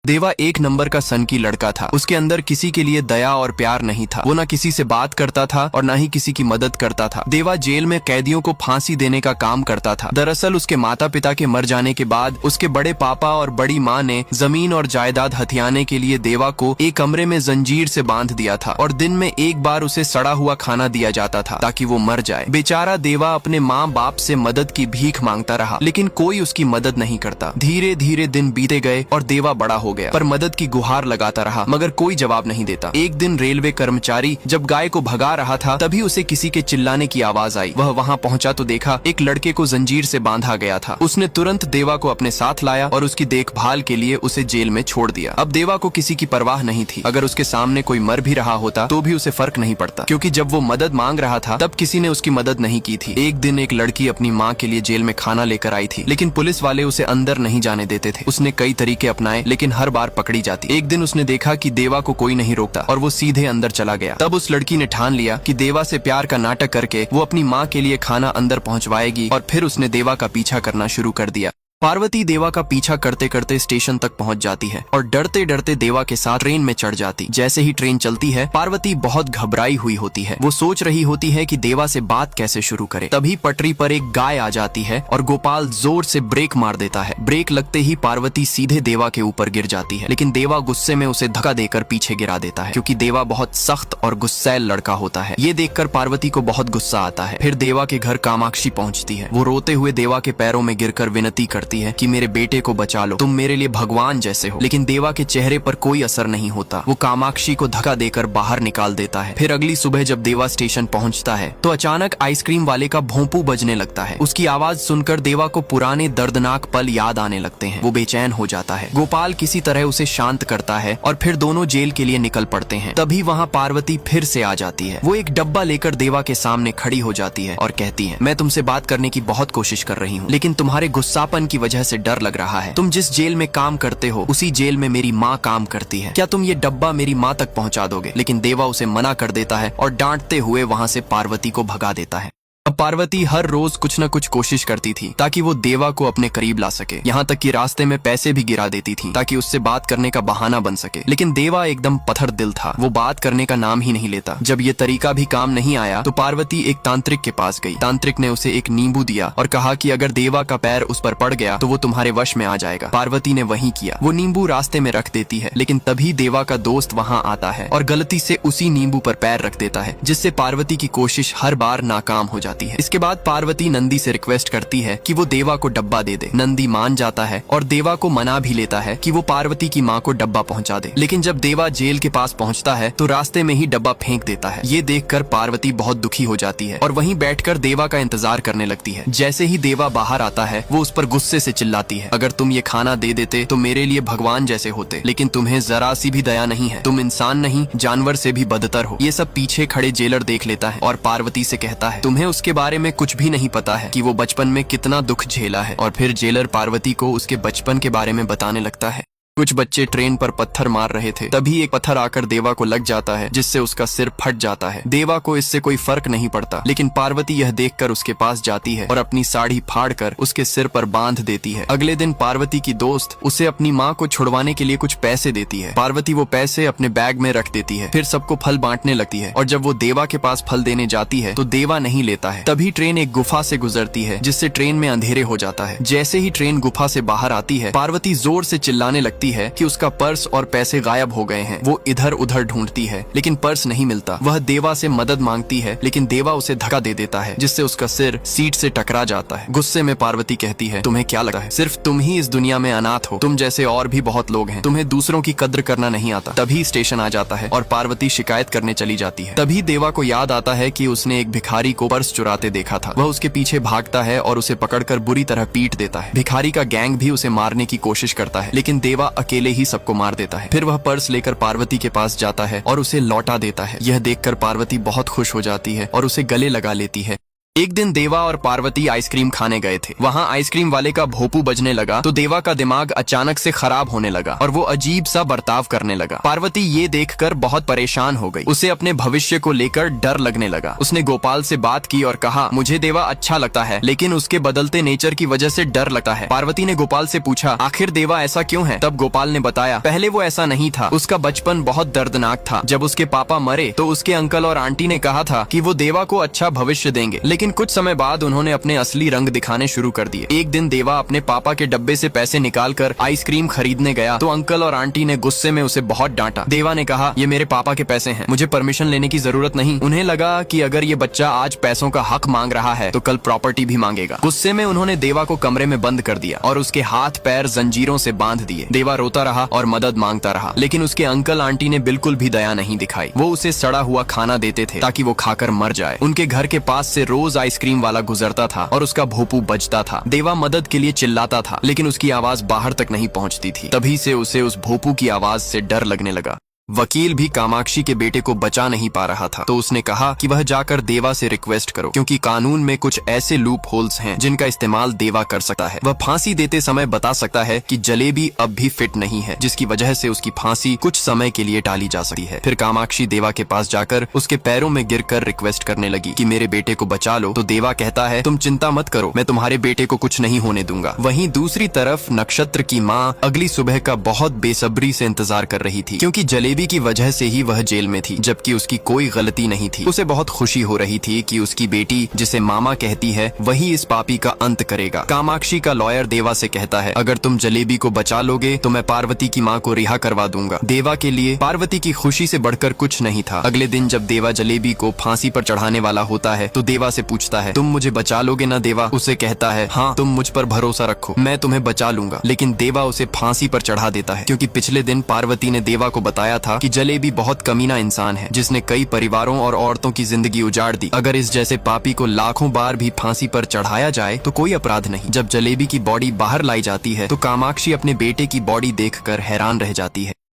देवा एक नंबर का सन की लड़का था। उसके अंदर किसी के लिए दया और प्यार नहीं था। वो ना किसी से बात करता था और ना ही किसी की मदद करता था। देवा जेल में कैदियों को फांसी देने का काम करता था। दरअसल उसके माता पिता के मर जाने के बाद उसके बड़े पापा और बड़ी माँ ने जमीन और जायदाद हथियाने के लिए देवा को एक कमरे में जंजीर से बांध दिया था और दिन में एक बार उसे सड़ा हुआ खाना दिया जाता था ताकि वो मर जाए। बेचारा देवा अपने माँ बाप से मदद की भीख मांगता रहा, लेकिन कोई उसकी मदद नहीं करता। धीरे धीरे दिन बीते गए और देवा बड़ा हो गया, पर मदद की गुहार लगाता रहा मगर कोई जवाब नहीं देता। एक दिन रेलवे कर्मचारी जब गाय को भगा रहा था तभी उसे किसी के चिल्लाने की आवाज आई। वह वहां पहुंचा तो देखा एक लड़के को जंजीर से बांधा गया था। उसने तुरंत देवा को अपने साथ लाया और उसकी देखभाल के लिए उसे जेल में छोड़ दिया। अब देवा को किसी की परवाह नहीं थी। अगर उसके सामने कोई मर भी रहा होता तो भी उसे फर्क नहीं पड़ता, क्योंकि जब वो मदद मांग रहा था तब किसी ने उसकी मदद नहीं की थी। एक दिन एक लड़की अपनी माँ के लिए जेल में खाना लेकर आई थी, लेकिन पुलिस वाले उसे अंदर नहीं जाने देते थे। उसने कई तरीके अपनाए लेकिन हर बार पकड़ी जाती। एक दिन उसने देखा कि देवा को कोई नहीं रोकता और वो सीधे अंदर चला गया। तब उस लड़की ने ठान लिया कि देवा से प्यार का नाटक करके वो अपनी माँ के लिए खाना अंदर पहुंचवाएगी और फिर उसने देवा का पीछा करना शुरू कर दिया। पार्वती देवा का पीछा करते करते स्टेशन तक पहुंच जाती है और डरते डरते देवा के साथ ट्रेन में चढ़ जाती। जैसे ही ट्रेन चलती है पार्वती बहुत घबराई हुई होती है। वो सोच रही होती है कि देवा से बात कैसे शुरू करे। तभी पटरी पर एक गाय आ जाती है और गोपाल जोर से ब्रेक मार देता है। ब्रेक लगते ही पार्वती सीधे देवा के ऊपर गिर जाती है, लेकिन देवा गुस्से में उसे धक्का देकर पीछे गिरा देता है, क्योंकि देवा बहुत सख्त और गुस्सैल लड़का होता है। ये देखकर पार्वती को बहुत गुस्सा आता है। फिर देवा के घर कामाक्षी पहुंचती है। वो रोते हुए देवा के पैरों में गिरकर विनती करती है कि मेरे बेटे को बचा लो, तुम मेरे लिए भगवान जैसे हो। लेकिन देवा के चेहरे पर कोई असर नहीं होता। वो कामाक्षी को धक्का देकर बाहर निकाल देता है। फिर अगली सुबह जब देवा स्टेशन पहुंचता है तो अचानक आइसक्रीम वाले का भोंपू बजने लगता है। उसकी आवाज सुनकर देवा को पुराने दर्दनाक पल याद आने लगते हैं। वो बेचैन हो जाता है। गोपाल किसी तरह उसे शांत करता है और फिर दोनों जेल के लिए निकल पड़ते हैं। तभी वहाँ पार्वती फिर से आ जाती है। वो एक डब्बा लेकर देवा के सामने खड़ी हो जाती है और कहती है, मैं तुमसे बात करने की बहुत कोशिश कर रही हूँ, लेकिन तुम्हारे गुस्सापन की वजह से डर लग रहा है। तुम जिस जेल में काम करते हो उसी जेल में मेरी माँ काम करती है। क्या तुम ये डब्बा मेरी माँ तक पहुँचा दोगे? लेकिन देवा उसे मना कर देता है और डांटते हुए वहाँ से पार्वती को भगा देता है। अब पार्वती हर रोज कुछ न कुछ कोशिश करती थी ताकि वो देवा को अपने करीब ला सके। यहाँ तक कि रास्ते में पैसे भी गिरा देती थी ताकि उससे बात करने का बहाना बन सके। लेकिन देवा एकदम पत्थर दिल था। वो बात करने का नाम ही नहीं लेता। जब ये तरीका भी काम नहीं आया तो पार्वती एक तांत्रिक के पास गई। तांत्रिक ने उसे एक नींबू दिया और कहा कि अगर देवा का पैर उस पर पड़ गया तो वो तुम्हारे वश में आ जाएगा। पार्वती ने वही किया। वो नींबू रास्ते में रख देती है, लेकिन तभी देवा का दोस्त वहाँ आता है और गलती से उसी नींबू पर पैर रख देता है, जिससे पार्वती की कोशिश हर बार नाकाम हो जाती है। इसके बाद पार्वती नंदी से रिक्वेस्ट करती है कि वो देवा को डब्बा दे दे। नंदी मान जाता है और देवा को मना भी लेता है कि वो पार्वती की माँ को डब्बा पहुंचा दे। लेकिन जब देवा जेल के पास पहुंचता है तो रास्ते में ही डब्बा फेंक देता है। ये देखकर पार्वती बहुत दुखी हो जाती है और वहीं बैठकर देवा का इंतजार करने लगती है। जैसे ही देवा बाहर आता है वो उस पर गुस्से से चिल्लाती है, अगर तुम ये खाना दे देते तो मेरे लिए भगवान जैसे होते, लेकिन तुम्हें जरा सी भी दया नहीं है। तुम इंसान नहीं, जानवर से भी बदतर हो। ये सब पीछे खड़े जेलर देख लेता है और पार्वती से कहता है, तुम्हें उसके बारे में कुछ भी नहीं पता है कि वो बचपन में कितना दुख झेला है। और फिर जेलर पार्वती को उसके बचपन के बारे में बताने लगता है। कुछ बच्चे ट्रेन पर पत्थर मार रहे थे, तभी एक पत्थर आकर देवा को लग जाता है, जिससे उसका सिर फट जाता है। देवा को इससे कोई फर्क नहीं पड़ता, लेकिन पार्वती यह देखकर उसके पास जाती है और अपनी साड़ी फाड़कर उसके सिर पर बांध देती है। अगले दिन पार्वती की दोस्त उसे अपनी माँ को छुड़वाने के लिए कुछ पैसे देती है। पार्वती वो पैसे अपने बैग में रख देती है, फिर सबको फल बांटने लगती है और जब वो देवा के पास फल देने जाती है तो देवा नहीं लेता है। तभी ट्रेन एक गुफा से गुजरती है, जिससे ट्रेन में अंधेरे हो जाता है। जैसे ही ट्रेन गुफा से बाहर आती है पार्वती जोर से चिल्लाने लगती है कि उसका पर्स और पैसे गायब हो गए हैं। वो इधर उधर ढूंढती है लेकिन पर्स नहीं मिलता। वह देवा से मदद मांगती है, लेकिन देवा उसे धक्का दे देता है, जिससे उसका सिर सीट से टकरा जाता है। गुस्से में पार्वती कहती है, तुम्हें क्या लगता है सिर्फ तुम ही इस दुनिया में अनाथ हो? तुम जैसे और भी बहुत लोग हैं, तुम्हें दूसरों की कद्र करना नहीं आता। तभी स्टेशन आ जाता है और पार्वती शिकायत करने चली जाती है। तभी देवा को याद आता है कि उसने एक भिखारी को पर्स चुराते देखा था। वह उसके पीछे भागता है और उसे पकड़कर बुरी तरह पीट देता है। भिखारी का गैंग भी उसे मारने की कोशिश करता है, लेकिन देवा अकेले ही सबको मार देता है। फिर वह पर्स लेकर पार्वती के पास जाता है और उसे लौटा देता है। यह देखकर पार्वती बहुत खुश हो जाती है और उसे गले लगा लेती है। एक दिन देवा और पार्वती आइसक्रीम खाने गए थे। वहाँ आइसक्रीम वाले का भोपू बजने लगा तो देवा का दिमाग अचानक से खराब होने लगा और वो अजीब सा बर्ताव करने लगा। पार्वती ये देखकर बहुत परेशान हो गई। उसे अपने भविष्य को लेकर डर लगने लगा। उसने गोपाल से बात की और कहा, मुझे देवा अच्छा लगता है लेकिन उसके बदलते नेचर की वजह से डर लगता है। पार्वती ने गोपाल से पूछा, आखिर देवा ऐसा क्यों है? तब गोपाल ने बताया, पहले वो ऐसा नहीं था। उसका बचपन बहुत दर्दनाक था। जब उसके पापा मरे तो उसके अंकल और आंटी ने कहा था कि वो देवा को अच्छा भविष्य देंगे, लेकिन कुछ समय बाद उन्होंने अपने असली रंग दिखाने शुरू कर दिए। एक दिन देवा अपने पापा के डब्बे से पैसे निकालकर आइसक्रीम खरीदने गया तो अंकल और आंटी ने गुस्से में उसे बहुत डांटा। देवा ने कहा, ये मेरे पापा के पैसे हैं, मुझे परमिशन लेने की जरूरत नहीं। उन्हें लगा कि अगर ये बच्चा आज पैसों का हक मांग रहा है तो कल प्रॉपर्टी भी मांगेगा। गुस्से में उन्होंने देवा को कमरे में बंद कर दिया और उसके हाथ पैर जंजीरों से बांध दिए। देवा रोता रहा और मदद मांगता रहा, लेकिन उसके अंकल आंटी ने बिल्कुल भी दया नहीं दिखाई। वो उसे सड़ा हुआ खाना देते थे ताकि वो खाकर मर जाए। उनके घर के पास से रोज आइसक्रीम वाला गुजरता था और उसका भोपू बजता था। देवा मदद के लिए चिल्लाता था लेकिन उसकी आवाज बाहर तक नहीं पहुंचती थी। तभी से उसे उस भोपू की आवाज से डर लगने लगा। वकील भी कामाक्षी के बेटे को बचा नहीं पा रहा था तो उसने कहा कि वह जाकर देवा से रिक्वेस्ट करो, क्योंकि कानून में कुछ ऐसे लूप होल्स हैं जिनका इस्तेमाल देवा कर सकता है। वह फांसी देते समय बता सकता है कि जलेबी अब भी फिट नहीं है, जिसकी वजह से उसकी फांसी कुछ समय के लिए टाली जा सकती है। फिर कामाक्षी देवा के पास जाकर उसके पैरों में गिरकर रिक्वेस्ट करने लगी कि मेरे बेटे को बचा लो। तो देवा कहता है, तुम चिंता मत करो, मैं तुम्हारे बेटे को कुछ नहीं होने दूंगा। वहीं दूसरी तरफ नक्षत्र की माँ अगली सुबह का बहुत बेसब्री से इंतजार कर रही थी, क्योंकि जलेबी की वजह से ही वह जेल में थी, जबकि उसकी कोई गलती नहीं थी। उसे बहुत खुशी हो रही थी कि उसकी बेटी, जिसे मामा कहती है, वही इस पापी का अंत करेगा। कामाक्षी का लॉयर देवा से कहता है, अगर तुम जलेबी को बचा लोगे तो मैं पार्वती की माँ को रिहा करवा दूंगा। देवा के लिए पार्वती की खुशी से बढ़कर कुछ नहीं था। अगले दिन जब देवा जलेबी को फांसी पर चढ़ाने वाला होता है तो देवा से पूछता है, तुम मुझे बचा लोगे ना देवा? उसे कहता है, हाँ, तुम मुझ पर भरोसा रखो, मैं तुम्हें बचा लूंगा। लेकिन देवा उसे फांसी पर चढ़ा देता है, क्योंकि पिछले दिन पार्वती ने देवा को बताया था कि जलेबी बहुत कमीना इंसान है, जिसने कई परिवारों और औरतों की जिंदगी उजाड़ दी। अगर इस जैसे पापी को लाखों बार भी फांसी पर चढ़ाया जाए तो कोई अपराध नहीं। जब जलेबी की बॉडी बाहर लाई जाती है तो कामाक्षी अपने बेटे की बॉडी देखकर हैरान रह जाती है।